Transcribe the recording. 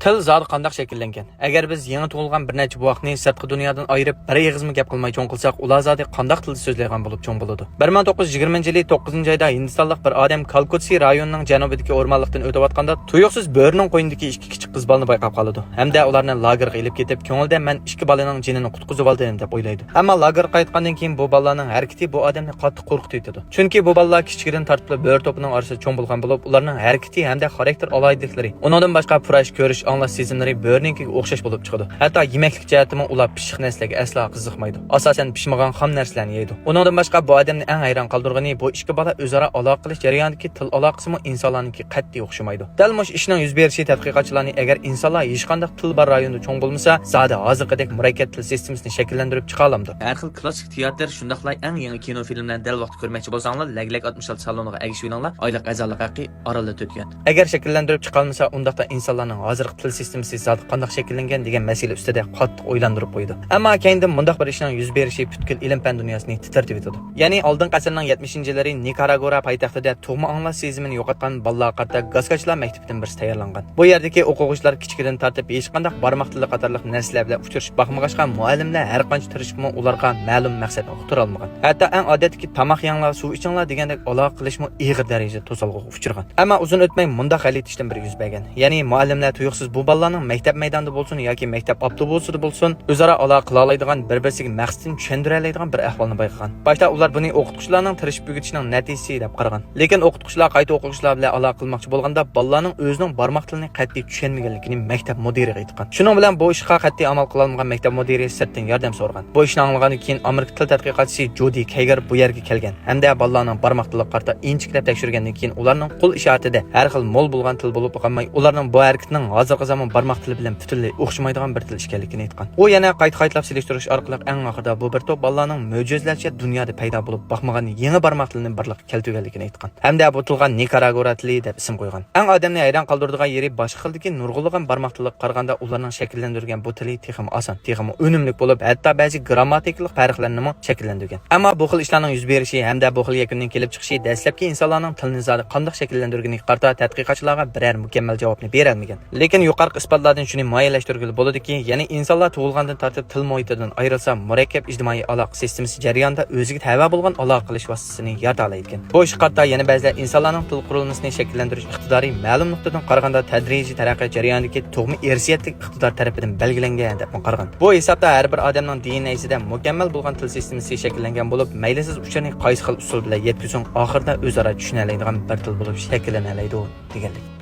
Til zodi qandoq shakllangan? Agar biz yangi tug'ilgan bir necha buvoqni sirtqi dunyodan ayirib, bir eg'izmi gap qilmay cho'ng qilsak, ular zodi qandoq tilda so'zlaydigan bo'lib cho'ng bo'ladi. 1920-yili 9-oyda Hindistonlik bir odam Kalkutsi rayonining janubidagi o'rmonlikdan o'tayotganda tuyuqsiz bo'rining qo'ynidagi ikki kichik qiz bolani bayqab qoladi. Hamda ularni lagerga ilib ketib, ko'ngilda men ikki bolaning jinini qutqizib oldim deb o'ylaydi. Ammo lagerga qaytgandan keyin bu bolalarning harakati bu odamni qattiq qo'rqitadi. Chunki bu bolalar kichikdan tortib bo'ri to'pining orasida cho'ng bo'lgan bo'lib, ularning harakati hamda xarakter alaydiklari undan boshqa purash ko'rish anglash sezimlari bo'rininkiga o'xshash bo'lib chiqadi. Hatto yemeklik jihatdan ular pishiq narsalarga aslo qiziqmaydi. Asosan pishmagan xam narsalarni yeydi. Undan boshqa bu odamni eng hayron qoldirgani bu ikki bola o'zaro aloqa qilish jarayonidagi til aloqasi mo insonlarningki qat'iy o'xshamaydi. Dal mush ishning yuz berishi tadqiqotchilarning agar insonlar hech qanday til bor rayonda cho'ng bo'lmasa, zodi hozirgidek murakkab til sistemasini shakllantirib chiqa olamdi. Har xil klassik teatr shundaqla eng yangi kino filmlarni dal vaqt ko'rmoqchi bo'lsanglar, Laglag 66 saloniga egishib olinglar. Oylik azonlik haqqi oralda o'tgan. Agar shakllantirib chiqa olmasa, undaqda insonlarning hozirgi til sistemasi zodi qanday shakllangan degan masala ustida qattiq o'ylantirib qo'ydi. Ammo keyindan bundaq bir ishning yuz berishi butkul ilm fan dunyosini titrtib etadi. Ya'ni oldin asrning 70-yillari Nikaragua poytaxtida tug'ma anglash sezimini yo'qotgan bolalar qarta gazkachilar maktabidan birisi tayyorlangan. Bu yerdagi o'quvchilar kichikdan tortib hech qanday barmoq tili qatorliq narsalar bilan uchrashib baxmag'ashqa muallimlar har qancha tirishibmi ularga ma'lum maqsadni uqtira olmagan. Hatto eng odatdagi tamoq yanglar, suv ichinglar degandek aloqa qilishmi ig'ir darajada to'salg'uga uchragan. Ammo uzun o'tmay mundaq hal etishdan bir yuz bergan. Ya'ni muallimlar tuyuqsiz bu bolalarning maktab maydonida bo'lsin yoki maktab avtobusida bo'lsin, o'zaro aloqa qila oladigan, bir-biriga maqsadini tushundira oladigan bir ahvolni bayqagan. Boshda ular buni o'qituvchilarning tirishib o'rgatishning natijasi deb qaragan. Lekin o'qituvchilar qayta o'quvchilar bilan aloqa qilmoqchi bo'lganda bolalarning o'zining barmoq tilini qat'iy tushunmaganligini maktab mudiri aytgan. Shuning bilan bu ishga qat'iy amal qila olmagan maktab mudiri sirtdan yordam so'ragan. Bu ishni anglagandan keyin Amerika til tadqiqotchisi Jodi Kaygar bu yerga kelgan. Hamda bolalarning barmoq tiliga qarta inchiklab tekshirgandan keyin ularning qo'l ishoratida har xil mo'l bo'lgan til bo'lib qolmay, ularning bu harakatining hozirgi zamon barmoq tili bilan butunlay o'xshamaydigan bir til ekanligini aytgan. U yana qayta-qaytlab selishtirish orqali eng oxirida bu bir to'p bolalarning mo'jizalarcha dunyoda paydo bo'lib baxmagan yangi barmoq tilini birlikka keltirganligini aytgan. Hamda bu tilga Nikaragua tili deb ism qo'ygan. Eng odamni hayron qoldiradigan yeri boshqa xildagi nurg'ulg'an barmoq tiliga qaraganda ularning shakllantirgan bu tili texim oson, texim unumli bo'lib, hatto ba'zi grammatikalik farqlarni ham shakllantirgan. Ammo bu xil ishlarning yuz berishi hamda bu xil yakunning kelib chiqishi dastlabki insonlarning tilini zodi qanday shakllantirganiga qarata tadqiqotchilarga biror mukammal javobni bera olmagan. Lekin yuqorqi isbotlardan shuni muayyanlashtirgili bo'ladiki, ya'ni insonlar tug'ilgandan tortib til muhitidan ayrilsa, murakkab ijtimoiy aloqa sistemasi jarayonida o'ziga tava bo'lgan aloqa qilish vositasini yarata oladi ekan. Bu ish qarta yana ba'zilar insonlarning til qurilmasini shakllantirish iqtidori ma'lum nuqtadan qaraganda tadrijiy taraqqiyot jarayonidagi tug'ma irsiyatlik iqtidor tarafidan belgilangan deb qaragan. Bu hisobda har bir odamning DNAsida mukammal bo'lgan til sistemasi shakllangan bo'lib, maylisiz ucharni qaysi xil usul bilan yetkazing, oxirida o'zaro tushuna oladigan bir til bo'lib shakllana oladi deganlik.